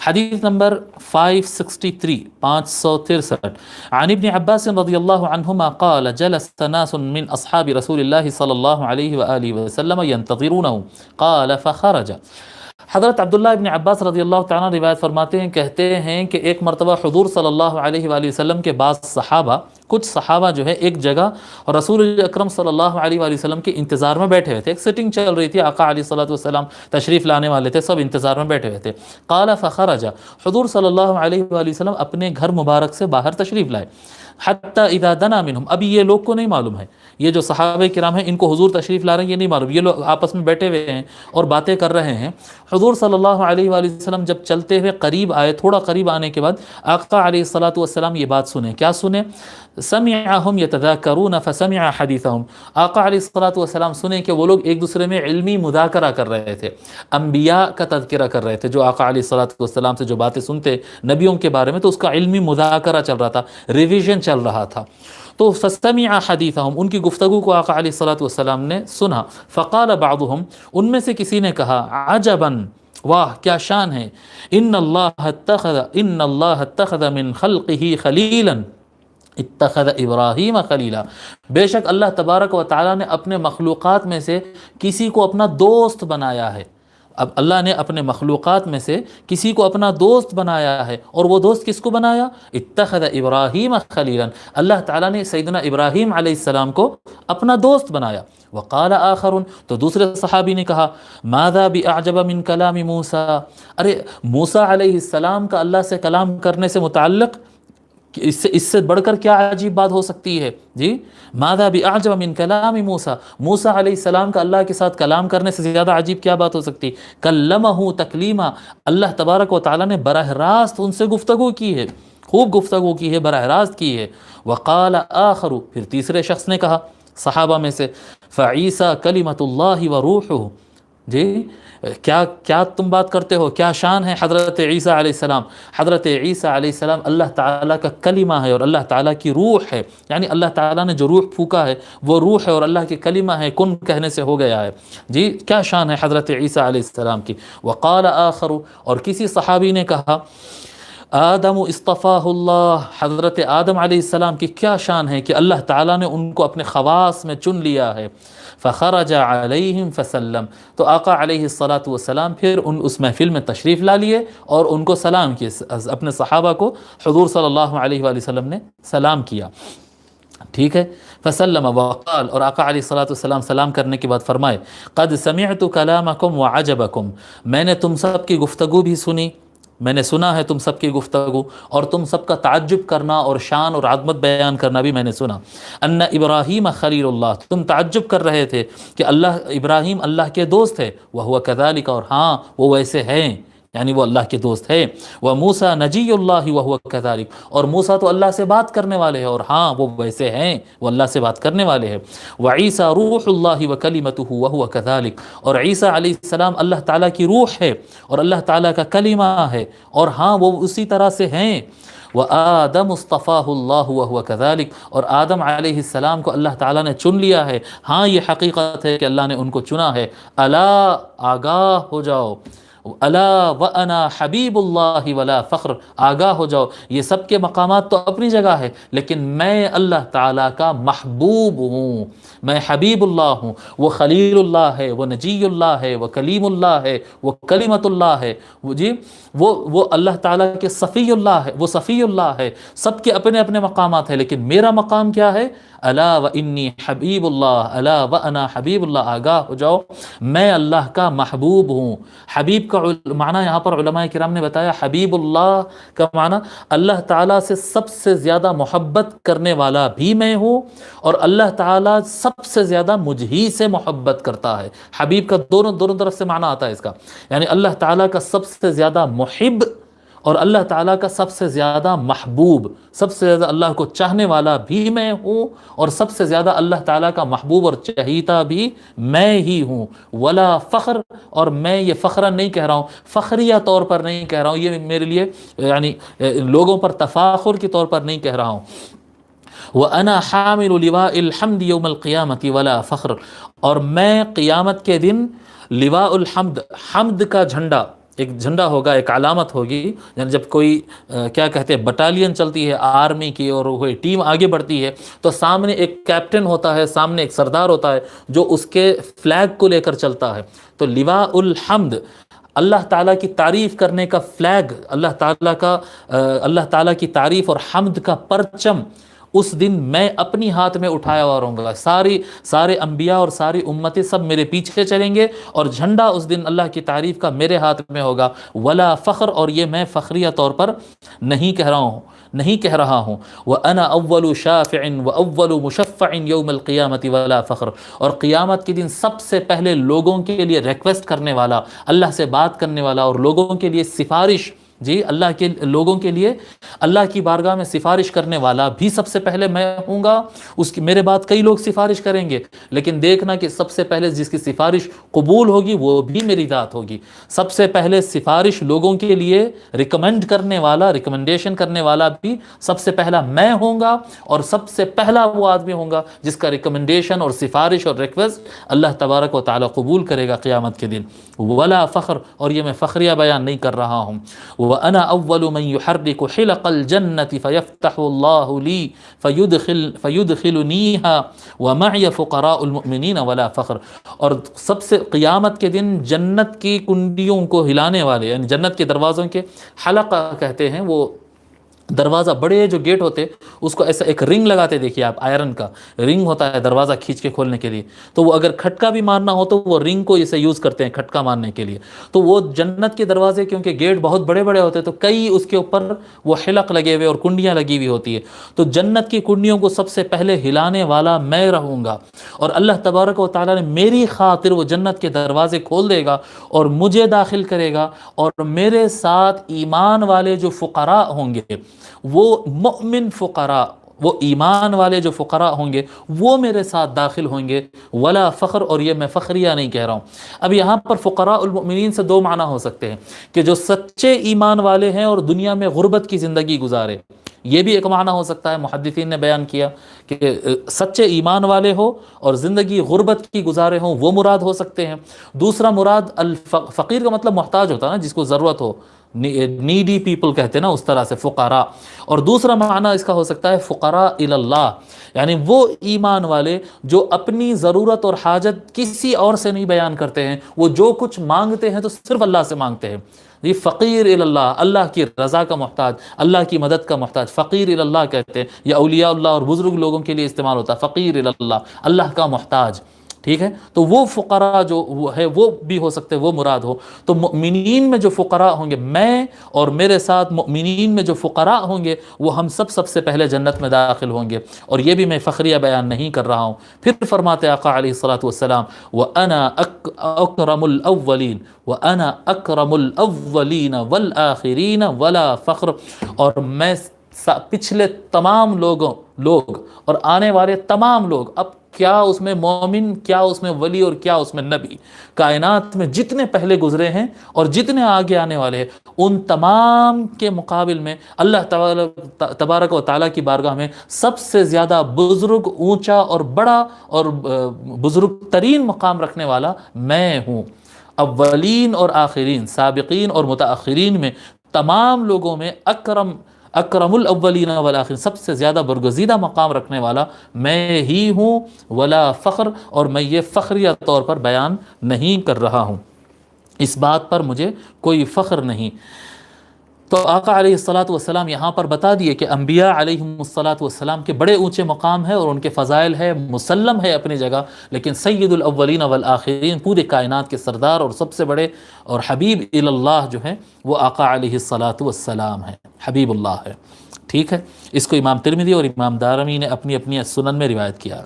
حدیث نمبر 563 563 عن ابن عباس رضی اللہ عنہما قال جلس ناس من اصحاب رسول اللہ صلی اللہ علیہ وآلہ وسلم ينتظرونه قال فخرج۔ حضرت عبداللہ ابن عباس رضی اللہ تعالیٰ روایت فرماتے ہیں، کہتے ہیں کہ ایک مرتبہ حضور صلی اللہ علیہ وآلہ وسلم کے بعض صحابہ، کچھ صحابہ جو ہے ایک جگہ اور رسول اکرم صلی اللہ علیہ وآلہ وسلم کے انتظار میں بیٹھے ہوئے تھے، ایک سیٹنگ چل رہی تھی، آقا علیہ الصلوۃ والسلام تشریف لانے والے تھے، سب انتظار میں بیٹھے ہوئے تھے۔ قال فخرج، حضور صلی اللہ علیہ وآلہ وسلم اپنے گھر مبارک سے باہر تشریف لائے۔ حتی اذا دنا منہم، ابھی یہ لوگ کو نہیں معلوم ہے، یہ جو صحابہ کرام ہیں ان کو حضور تشریف لا رہے ہیں یہ نہیں معلوم، یہ لوگ آپس میں بیٹھے ہوئے ہیں اور باتیں کر رہے ہیں۔ حضور صلی اللہ علیہ وآلہ وسلم جب چلتے ہوئے قریب آئے، تھوڑا قریب آنے کے بعد آقا علیہ الصلوۃ والسلام یہ بات سنیں، کیا سنیں؟ سمعهم يتذاكرون فسمع حدیثهم، آقا علیہ الصلوۃ والسلام سنیں کہ وہ لوگ ایک دوسرے میں علمی مذاکرہ کر رہے تھے، انبیاء کا تذکرہ کر رہے تھے، جو آقا علیہ الصلوۃ والسلام سے جو باتیں سنتے نبیوں کے بارے میں، تو اس کا علمی مذاکرہ چل رہا تھا، ریویژن چل رہا تھا۔ تو فَسَمِعَ حَدِيثَهُمْ، ان کی گفتگو کو آقا علیہ الصلوۃ والسلام نے سنا۔ فَقَالَ بَعْضُهُمْ، ان میں سے کسی نے کہا، عَجَبًا، واہ کیا شان ہے، ان اللہ اتخذ من خلقہ خلیلا اتخذ ابراہیم خلیلا، بے شک اللہ تبارک و تعالیٰ نے اپنے مخلوقات میں سے کسی کو اپنا دوست بنایا ہے۔ اب اللہ نے اپنے مخلوقات میں سے کسی کو اپنا دوست بنایا ہے، اور وہ دوست کس کو بنایا؟ اتخذ ابراہیم خلیلا، اللہ تعالیٰ نے سیدنا ابراہیم علیہ السلام کو اپنا دوست بنایا۔ وقال آخر، تو دوسرے صحابی نے کہا، ماذا باعجب من کلام موسیٰ، ارے موسیٰ علیہ السلام کا اللہ سے کلام کرنے سے متعلق اس سے بڑھ کر کیا عجیب بات ہو سکتی ہے؟ جی، ماذا باعجب من کلام موسیٰ، موسیٰ علیہ السلام کا اللہ کے ساتھ کلام کرنے سے زیادہ عجیب کیا بات ہو سکتی؟ کلمہ تکلیما، اللہ تبارک و تعالیٰ نے براہ راست ان سے گفتگو کی ہے، خوب گفتگو کی ہے، براہ راست کی ہے۔ وقال آخر، پھر تیسرے شخص نے کہا صحابہ میں سے، فعیسیٰ کلمۃ اللہ وروحہ، جی کیا تم بات کرتے ہو، کیا شان ہے حضرت عیسیٰ علیہ السلام، حضرت عیسیٰ علیہ السلام اللہ تعالیٰ کا کلمہ ہے اور اللہ تعالیٰ کی روح ہے، یعنی اللہ تعالیٰ نے جو روح پھونکا ہے وہ روح ہے اور اللہ کی کلمہ ہے، کن کہنے سے ہو گیا ہے۔ جی کیا شان ہے حضرت عیسیٰ علیہ السلام کی۔ وقال آخر، اور کسی صحابی نے کہا، آدم اصطفاہ اللہ، حضرت آدم علیہ السلام کی کیا شان ہے کہ اللہ تعالیٰ نے ان کو اپنے خواص میں چن لیا ہے۔ فخرج علیہم فسلم، تو آقا علیہ الصلوۃ والسلام پھر اس محفل میں تشریف لا لیے اور ان کو سلام کیے، اپنے صحابہ کو حضور صلی اللہ علیہ وآلہ وسلم نے سلام کیا، ٹھیک ہے۔ فسلم وقال، اور آقا علیہ الصلوۃ والسلام سلام کرنے کے بعد فرمائے، قد سمعت کلامکم وعجبکم، میں نے تم سب کی گفتگو بھی سنی، میں نے سنا ہے تم سب کی گفتگو، اور تم سب کا تعجب کرنا اور شان اور عظمت بیان کرنا بھی میں نے سنا۔ ان ابراہیم خلیل اللہ، تم تعجب کر رہے تھے کہ ابراہیم اللہ کے دوست ہے، وہو کذالک، اور ہاں وہ ویسے ہیں، یعنی وہ اللہ کے دوست ہے۔ وموسیٰ نجی اللہ وہو کذالک، اور موسیٰ تو اللہ سے بات کرنے والے ہیں، اور ہاں وہ ویسے ہیں، وہ اللہ سے بات کرنے والے ہیں۔ وعیسیٰ روح اللہ وکلمتہ وہو کذالک، اور عیسیٰ علیہ السلام اللہ تعالیٰ کی روح ہے اور اللہ تعالیٰ کا کلمہ ہے، اور ہاں وہ اسی طرح سے ہیں۔ وآدم اصطفاہ اللہ وہو کذالک، اور آدم علیہ السلام کو اللہ تعالیٰ نے چن لیا ہے، ہاں یہ حقیقت ہے کہ اللہ نے ان کو چنا ہے۔ الا، آگاہ ہو جاؤ، الا وانا حبیب اللہ ولا فخر، آگاہ ہو جاؤ، یہ سب کے مقامات تو اپنی جگہ ہے، لیکن میں اللہ تعالیٰ کا محبوب ہوں، میں حبیب اللہ ہوں، وہ خلیل اللہ ہے، وہ نجی اللہ ہے، وہ کلیم اللہ ہے، وہ کلمت اللہ ہے، وہ اللہ تعالیٰ کے صفی اللہ ہے، وہ صفی اللہ ہے، سب کے اپنے اپنے مقامات ہیں، لیکن میرا مقام کیا ہے؟ الا وانی حبیب اللہ، الا وانا حبیب اللہ، آگاہ ہو جاؤ میں اللہ کا محبوب ہوں۔ حبیب کا معنی یہاں پر علماء کرام نے بتایا، حبیب اللہ کا معنی اللہ تعالیٰ سے سب سے زیادہ محبت کرنے والا بھی میں ہوں، اور اللہ تعالیٰ سب سے زیادہ مجھ ہی سے محبت کرتا ہے۔ حبیب کا دونوں طرف سے معنی آتا ہے اس کا، یعنی اللہ تعالیٰ کا سب سے زیادہ محب اور اللہ تعالیٰ کا سب سے زیادہ محبوب، سب سے زیادہ اللہ کو چاہنے والا بھی میں ہوں، اور سب سے زیادہ اللہ تعالیٰ کا محبوب اور چہیتا بھی میں ہی ہوں۔ ولا فخر، اور میں یہ فخرا نہیں کہہ رہا ہوں، فخریہ طور پر نہیں کہہ رہا ہوں، یہ میرے لیے یعنی لوگوں پر تفاخر کے طور پر نہیں کہہ رہا ہوں۔ وَأَنَا حَامِلُ لِوَاءِ الْحَمْدِ يَوْمَ الْقِيَامَةِ وَلَا فَخْرٍ، اور میں قیامت کے دن لواء الحمد، حمد کا جھنڈا، ایک جھنڈا ہوگا، ایک علامت ہوگی، یعنی جب کوئی کیا کہتے ہیں بٹالین چلتی ہے آرمی کی اور کوئی ٹیم آگے بڑھتی ہے تو سامنے ایک کیپٹن ہوتا ہے، سامنے ایک سردار ہوتا ہے جو اس کے فلیگ کو لے کر چلتا ہے. تو لواء الحمد، اللہ تعالیٰ کی تعریف کرنے کا فلیگ، اللہ تعالیٰ کی تعریف اور حمد کا پرچم اس دن میں اپنی ہاتھ میں اٹھایا ہوا رہوں گا. سارے انبیاء اور ساری امتیں سب میرے پیچھے چلیں گے اور جھنڈا اس دن اللہ کی تعریف کا میرے ہاتھ میں ہوگا. ولا فخر، اور یہ میں فخریہ طور پر نہیں کہہ رہا ہوں. وَأَنَا أَوَّلُ شَافِعٍ وَأَوَّلُ مُشَفَّعٍ يَوْمَ الْقِيَامَةِ وَلَا فَخْرٍ، اور قیامت کے دن سب سے پہلے لوگوں کے لیے ریکویسٹ کرنے والا، اللہ سے بات کرنے والا اور لوگوں کے لیے سفارش، لوگوں کے لیے اللہ کی بارگاہ میں سفارش کرنے والا بھی سب سے پہلے میں ہوں گا. میرے بعد کئی لوگ سفارش کریں گے، لیکن دیکھنا کہ سب سے پہلے جس کی سفارش قبول ہوگی وہ بھی میری ذات ہوگی. سب سے پہلے سفارش لوگوں کے لیے ریکمنڈیشن کرنے والا بھی سب سے پہلا میں ہوں گا، اور سب سے پہلا وہ آدمی ہوں گا جس کا ریکمنڈیشن اور سفارش اور ریکویسٹ اللہ تبارک و تعالی قبول کرے گا قیامت کے دن. ولا فخر، اور یہ میں فخریہ بیان نہیں کر رہا ہوں. وَأَنَا أَوَّلُ مَنْ يُحَرِّكُ حِلَقَ الْجَنَّةِ فَيَفْتَحُ اللَّهُ لِي فَيُدْخِلُنِيهَا وَمَعِيَ فُقَرَاءُ الْمُؤْمِنِينَ وَلَا فَخْرٍ، اور سب سے قیامت کے دن جنت کی کنڈیوں کو ہلانے والے، یعنی جنت کے دروازوں کے حلقہ کہتے ہیں، وہ دروازہ بڑے جو گیٹ ہوتے اس کو ایسا ایک رنگ لگاتے، دیکھیے آپ آئرن کا رنگ ہوتا ہے دروازہ کھینچ کے کھولنے کے لیے، تو وہ اگر کھٹکا بھی مارنا ہو تو وہ رنگ کو اسے یوز کرتے ہیں کھٹکا مارنے کے لیے. تو وہ جنت کے دروازے کیونکہ گیٹ بہت بڑے بڑے ہوتے تو کئی اس کے اوپر وہ حلق لگے ہوئے اور کنڈیاں لگی ہوئی ہوتی ہے. تو جنت کی کنڈیوں کو سب سے پہلے ہلانے والا میں رہوں گا، اور اللہ تبارک و تعالیٰ نے میری خاطر وہ جنت کے دروازے کھول دے گا اور مجھے داخل کرے گا، اور میرے ساتھ ایمان والے جو فقراء ہوں گے، وہ مؤمن فقراء، وہ ایمان والے جو فقراء ہوں گے وہ میرے ساتھ داخل ہوں گے. ولا فخر، اور یہ میں فخریہ نہیں کہہ رہا ہوں. اب یہاں پر فقراء المؤمنین سے دو معنی ہو سکتے ہیں کہ جو سچے ایمان والے ہیں اور دنیا میں غربت کی زندگی گزارے، یہ بھی ایک معنی ہو سکتا ہے. محدثین نے بیان کیا کہ سچے ایمان والے ہو اور زندگی غربت کی گزارے ہوں، وہ مراد ہو سکتے ہیں. دوسرا مراد فقیر کا مطلب محتاج ہوتا ہے نا، جس کو ضرورت ہو، نیڈی پیپل کہتے ہیں نا، اس طرح سے فقراء. اور دوسرا معنی اس کا ہو سکتا ہے فقراء اللہ، یعنی وہ ایمان والے جو اپنی ضرورت اور حاجت کسی اور سے نہیں بیان کرتے ہیں، وہ جو کچھ مانگتے ہیں تو صرف اللہ سے مانگتے ہیں. یہ فقیر اللہ، اللہ کی رضا کا محتاج، اللہ کی مدد کا محتاج، فقیر اللہ کہتے ہیں. یہ اولیاء اللہ اور بزرگ لوگوں کے لیے استعمال ہوتا ہے فقیر اللہ، اللہ کا محتاج. ٹھیک ہے، تو وہ فقراء جو ہے وہ بھی ہو سکتے وہ مراد ہو. تو مؤمنین میں جو فقراء ہوں گے، میں اور میرے ساتھ مؤمنین میں جو فقراء ہوں گے وہ ہم سب سے پہلے جنت میں داخل ہوں گے. اور یہ بھی میں فخریہ بیان نہیں کر رہا ہوں. پھر فرماتے آقا علیہ الصلوۃ والسلام وَأَنَا أَكْرَمُ الْأَوَّلِينَ وَأَنَا أَكْرَمُ الْأَوَّلِينَ وَالْآخِرِينَ وَلَا فَخْرٍ، اور میں پچھلے تمام لوگ اور آنے والے تمام لوگ، اب کیا اس میں مومن، کیا اس میں ولی اور کیا اس میں نبی، کائنات میں جتنے پہلے گزرے ہیں اور جتنے آگے آنے والے ہیں، ان تمام کے مقابل میں اللہ تبارک و تعالیٰ کی بارگاہ میں سب سے زیادہ بزرگ، اونچا اور بڑا اور بزرگ ترین مقام رکھنے والا میں ہوں. اولین اور آخرین، سابقین اور متاخرین میں تمام لوگوں میں اکرم الاولین والآخرین، سب سے زیادہ برگزیدہ مقام رکھنے والا میں ہی ہوں. ولا فخر، اور میں یہ فخریہ طور پر بیان نہیں کر رہا ہوں، اس بات پر مجھے کوئی فخر نہیں. تو آقا علیہ الصلوۃ والسلام یہاں پر بتا دیے کہ انبیاء علیہم الصلوۃ والسلام کے بڑے اونچے مقام ہے اور ان کے فضائل ہے، مسلم ہے اپنی جگہ، لیکن سید الاولین والآخرین، پورے کائنات کے سردار اور سب سے بڑے اور حبیب اللہ جو ہیں وہ آقا علیہ الصلوۃ والسلام ہیں، حبیب اللہ ہے. ٹھیک ہے، اس کو امام ترمذی اور امام دارمی نے اپنی اپنی سنن میں روایت کیا.